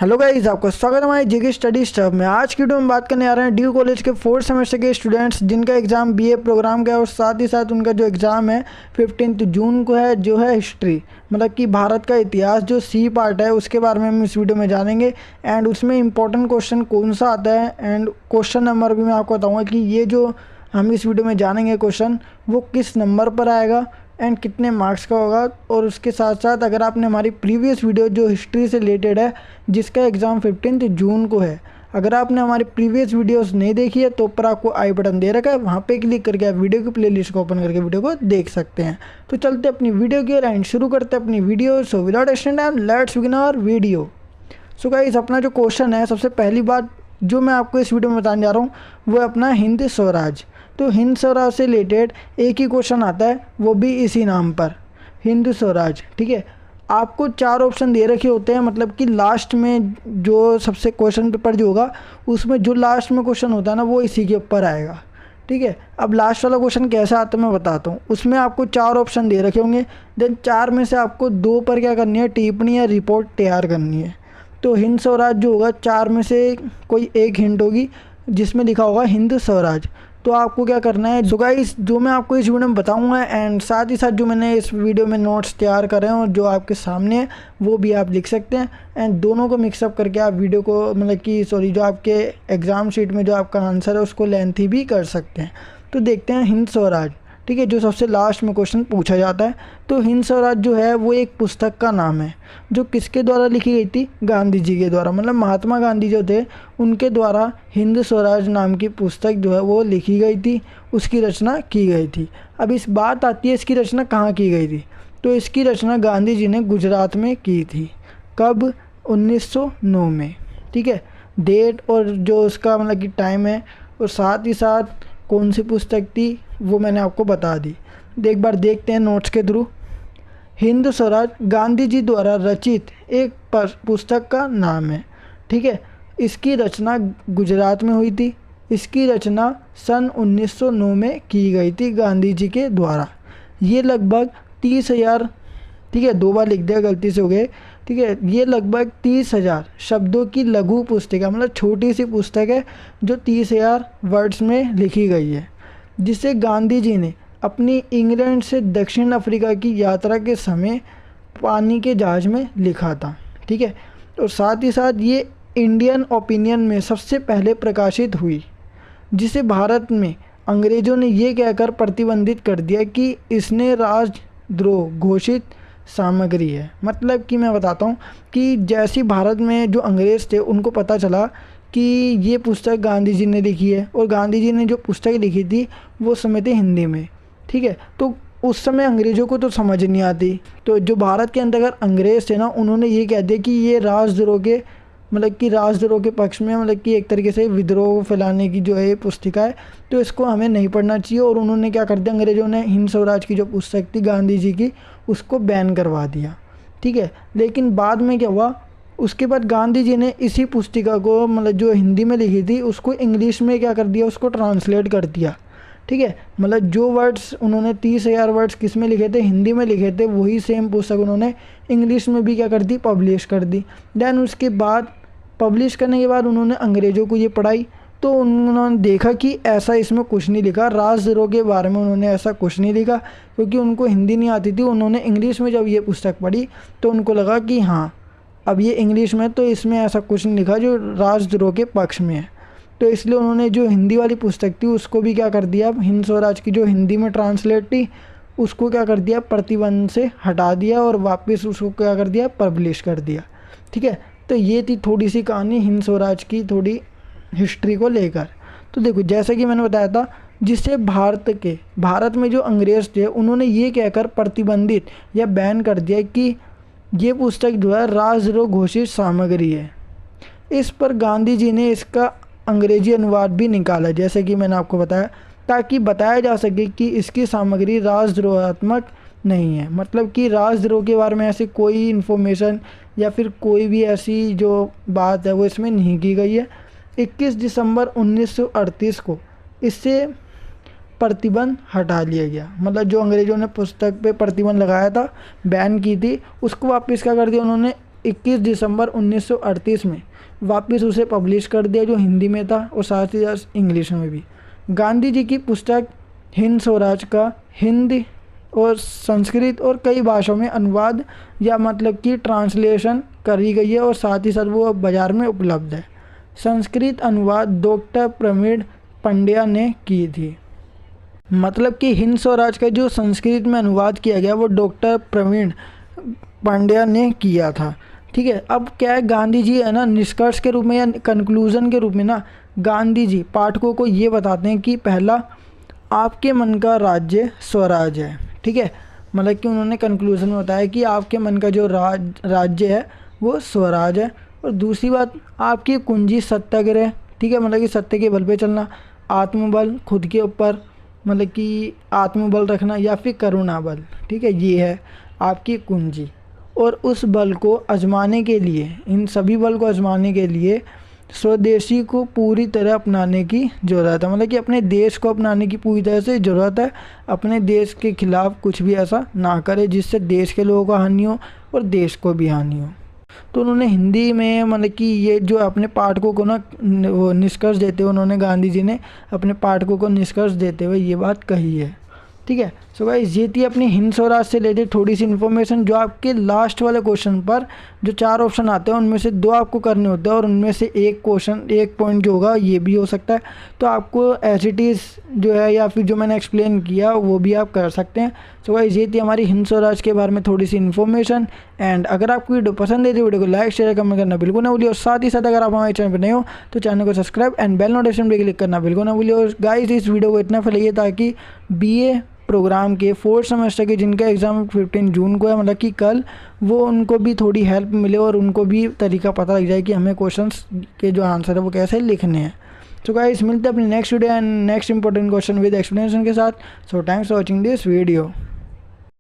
Hello guys, आपका स्वागत है हमारे जीके स्टडी स्टफ में। आज की वीडियो में बात करने आ रहे हैं ड्यू कॉलेज के 4th सेमेस्टर के स्टूडेंट्स जिनका एग्ज़ाम बीए प्रोग्राम का है और साथ ही साथ उनका जो एग्ज़ाम है 15 जून को है, जो है हिस्ट्री, मतलब कि भारत का इतिहास जो सी पार्ट है उसके बारे में हम इस वीडियो में जानेंगे। एंड उसमें इंपॉर्टेंट क्वेश्चन कौन सा आता है एंड क्वेश्चन नंबर भी मैं आपको बताऊँगा कि ये जो हम इस वीडियो में जानेंगे क्वेश्चन वो किस नंबर पर आएगा एंड कितने मार्क्स का होगा। और उसके साथ साथ अगर आपने हमारी प्रीवियस वीडियो जो हिस्ट्री से रिलेटेड है जिसका एग्ज़ाम 15 जून को है, अगर आपने हमारी प्रीवियस वीडियोस नहीं देखी है तो ऊपर आपको आई बटन दे रखा है, वहाँ पे क्लिक करके आप वीडियो की प्लेलिस्ट को ओपन करके वीडियो को देख सकते हैं। तो चलते अपनी वीडियो की ओर एंड शुरू करते हैं अपनी video. So without wasting time let's begin our video. So guys, अपना जो क्वेश्चन है, सबसे पहली बात जो मैं आपको इस वीडियो में बताने जा रहा हूँ वो है अपना हिंद स्वराज। तो हिंद स्वराज से रिलेटेड एक ही क्वेश्चन आता है, वो भी इसी नाम पर, हिंद स्वराज। ठीक है, आपको 4 ऑप्शन दे रखे होते हैं, मतलब कि लास्ट में जो सबसे क्वेश्चन पेपर जो होगा उसमें जो लास्ट में क्वेश्चन होता है ना वो इसी के ऊपर आएगा। ठीक है, अब लास्ट वाला क्वेश्चन कैसा आता है मैं बताता हूँ। उसमें आपको 4 ऑप्शन दे रखे होंगे, देन 4 में से आपको 2 पर क्या करनी है, टिप्पणी या रिपोर्ट तैयार करनी है। तो हिंद स्वराज जो होगा 4 में से कोई एक हिंट होगी जिसमें लिखा होगा हिंद स्वराज। तो आपको क्या करना है, जो गाइस जो मैं आपको इस वीडियो में बताऊंगा एंड साथ ही साथ जो मैंने इस वीडियो में नोट्स तैयार करे हैं और जो आपके सामने है वो भी आप लिख सकते हैं। एंड दोनों को मिक्सअप करके आप वीडियो को मतलब कि जो आपके एग्ज़ाम शीट में जो आपका आंसर है उसको लेंथी भी कर सकते हैं। तो देखते हैं हिंद स्वराज, ठीक है, जो सबसे लास्ट में क्वेश्चन पूछा जाता है। तो हिंद स्वराज जो है वो एक पुस्तक का नाम है जो किसके द्वारा लिखी गई थी, गांधी जी के द्वारा, मतलब महात्मा गांधी जो थे उनके द्वारा हिंद स्वराज नाम की पुस्तक जो है वो लिखी गई थी, उसकी रचना की गई थी। अब इस बात आती है इसकी रचना कहाँ की गई थी। तो इसकी रचना गांधी जी ने गुजरात में की थी। कब? 1909 में। ठीक है, डेट और जो उसका मतलब कि टाइम है और साथ ही साथ कौन सी पुस्तक थी वो मैंने आपको बता दी। एक बार देखते हैं नोट्स के थ्रू। हिंद स्वराज गांधी जी द्वारा रचित एक पुस्तक का नाम है। ठीक है, इसकी रचना गुजरात में हुई थी। इसकी रचना सन 1909 में की गई थी गांधी जी के द्वारा। ये लगभग 30,000, ठीक है 2 बार लिख दिया, गलती से हो गए। ठीक है, ये लगभग 30,000 शब्दों की लघु पुस्तिका, मतलब छोटी सी पुस्तक है जो 30,000 वर्ड्स में लिखी गई है, जिसे गांधी जी ने अपनी इंग्लैंड से दक्षिण अफ्रीका की यात्रा के समय पानी के जहाज़ में लिखा था। ठीक है, और साथ ही साथ ये इंडियन ओपिनियन में सबसे पहले प्रकाशित हुई, जिसे भारत में अंग्रेज़ों ने ये कहकर प्रतिबंधित कर दिया कि इसने राजद्रोह घोषित सामग्री है। मतलब कि मैं बताता हूँ कि जैसे भारत में जो अंग्रेज़ थे उनको पता चला कि ये पुस्तक गांधी जी ने लिखी है और गांधी जी ने जो पुस्तक लिखी थी वो समय थी हिंदी में। ठीक है, तो उस समय अंग्रेज़ों को तो समझ नहीं आती, तो जो भारत के अंदर अगर अंग्रेज़ थे ना उन्होंने ये कह दिया कि ये राजद्रोह के मतलब कि राजद्रोह के पक्ष में, मतलब कि एक तरीके से विद्रोह फैलाने की जो है ये पुस्तिका है, तो इसको हमें नहीं पढ़ना चाहिए। और उन्होंने क्या कर दिया, अंग्रेज़ों ने हिंद स्वराज की जो पुस्तक थी गांधी जी की उसको बैन करवा दिया। ठीक है, लेकिन बाद में क्या हुआ, उसके बाद गांधी जी ने इसी पुस्तिका को मतलब जो हिंदी में लिखी थी उसको इंग्लिश में क्या कर दिया, उसको ट्रांसलेट कर दिया। ठीक है, मतलब जो वर्ड्स उन्होंने 30,000 वर्ड्स किस में लिखे थे, हिंदी में लिखे थे, वही सेम पुस्तक उन्होंने इंग्लिश में भी क्या कर दी, पब्लिश कर दी। देन उसके बाद पब्लिश करने के बाद उन्होंने अंग्रेज़ों को ये पढ़ाई, तो उन्होंने देखा कि ऐसा इसमें कुछ नहीं लिखा, राजद्रोह के बारे में उन्होंने ऐसा कुछ नहीं लिखा, क्योंकि उनको हिंदी नहीं आती थी। उन्होंने इंग्लिश में जब ये पुस्तक पढ़ी तो उनको लगा कि हाँ अब ये इंग्लिश में, तो इसमें ऐसा कुछ नहीं लिखा जो राजद्रोह के पक्ष में है। तो इसलिए उन्होंने जो हिंदी वाली पुस्तक थी उसको भी क्या कर दिया, हिंद स्वराज की जो हिंदी में ट्रांसलेट थी उसको क्या कर दिया, प्रतिबंध से हटा दिया और वापस उसको क्या कर दिया, पब्लिश कर दिया। ठीक है, तो ये थी थोड़ी सी कहानी हिंद स्वराज की, थोड़ी हिस्ट्री को लेकर। तो देखो जैसा कि मैंने बताया था, जिससे भारत में जो अंग्रेज़ थे उन्होंने ये कहकर प्रतिबंधित या बैन कर दिया कि ये पुस्तक जो है राजद्रोह घोषित सामग्री है। इस पर गांधी जी ने इसका अंग्रेजी अनुवाद भी निकाला, जैसे कि मैंने आपको बताया, ताकि बताया जा सके कि इसकी सामग्री राजद्रोहात्मक नहीं है, मतलब कि राजद्रोह के बारे में ऐसी कोई इन्फॉर्मेशन या फिर कोई भी ऐसी जो बात है वो इसमें नहीं की गई है। 21 दिसंबर 1938 को इससे प्रतिबंध हटा लिया गया, मतलब जो अंग्रेज़ों ने पुस्तक पे प्रतिबंध लगाया था, बैन की थी, उसको वापस क्या कर दिया उन्होंने 21 दिसंबर 1938 में वापस उसे पब्लिश कर दिया, जो हिंदी में था और साथ ही साथ इंग्लिश में भी। गांधी जी की पुस्तक हिंद स्वराज का हिंदी और संस्कृत और कई भाषाओं में अनुवाद या मतलब कि ट्रांसलेशन करी गई है और साथ ही साथ वो बाज़ार में उपलब्ध है। संस्कृत अनुवाद डॉक्टर प्रवीण पंड्या ने की थी। मतलब कि हिंद स्वराज का जो संस्कृत में अनुवाद किया गया वो डॉक्टर प्रवीण पंड्या ने किया था। ठीक है, अब क्या है, गांधी जी है ना निष्कर्ष के रूप में या कंक्लूज़न के रूप में ना गांधी जी पाठकों को ये बताते हैं कि पहला, आपके मन का राज्य स्वराज है। ठीक है, मतलब कि उन्होंने कंक्लूज़न में बताया कि आपके मन का जो राज्य है वो स्वराज है। और दूसरी बात, आपकी कुंजी सत्याग्रह। ठीक है, मतलब कि सत्य के बल पे चलना, आत्मबल, खुद के ऊपर मतलब कि आत्मबल रखना या फिर करुणा बल। ठीक है, ये है आपकी कुंजी। और उस बल को आजमाने के लिए, इन सभी बल को आजमाने के लिए स्वदेशी को पूरी तरह अपनाने की ज़रूरत है। मतलब कि अपने देश को अपनाने की पूरी तरह से ज़रूरत है। अपने देश के खिलाफ कुछ भी ऐसा ना करे जिससे देश के लोगों को हानि हो और देश को भी हानि हो। तो उन्होंने हिंदी में मतलब कि ये जो अपने पाठकों को ना वो निष्कर्ष देते हुए उन्होंने गांधी जी ने अपने पाठकों को निष्कर्ष देते हुए ये बात कही है। ठीक है, सो गाइस ये थी अपनी हिंद स्वराज से रिलेटेड थोड़ी सी इन्फॉर्मेशन, जो आपके लास्ट वाले क्वेश्चन पर जो 4 ऑप्शन आते हैं उनमें से 2 आपको करने होते हैं और उनमें से एक पॉइंट जो होगा ये भी हो सकता है। तो आपको एज इट इज़ जो है या फिर जो मैंने एक्सप्लेन किया वो भी आप कर सकते हैं। सो गाइस ये थी हमारी हिंद स्वराज के बारे में थोड़ी सी इन्फॉर्मेशन। एंड अगर आपको वीडियो पसंद है तो वीडियो को लाइक शेयर कमेंट करना बिल्कुल ना भूलिए। और साथ ही साथ अगर आप हमारे चैनल पर नए हो तो चैनल को सब्सक्राइब एंड बेल नोटिफिकेशन पे क्लिक करना बिल्कुल ना भूलिए। और गाइस इस वीडियो को इतना फैलाइए ताकि BA प्रोग्राम के 4th सेमेस्टर के जिनका एग्ज़ाम 15 जून को है, मतलब कि कल, वो उनको भी थोड़ी हेल्प मिले और उनको भी तरीका पता लग जाए कि हमें क्वेश्चंस के जो आंसर है वो कैसे लिखने हैं। सो गाइस मिलते हैं अपनी next video and next important question with explanation के साथ। So thanks for watching this video.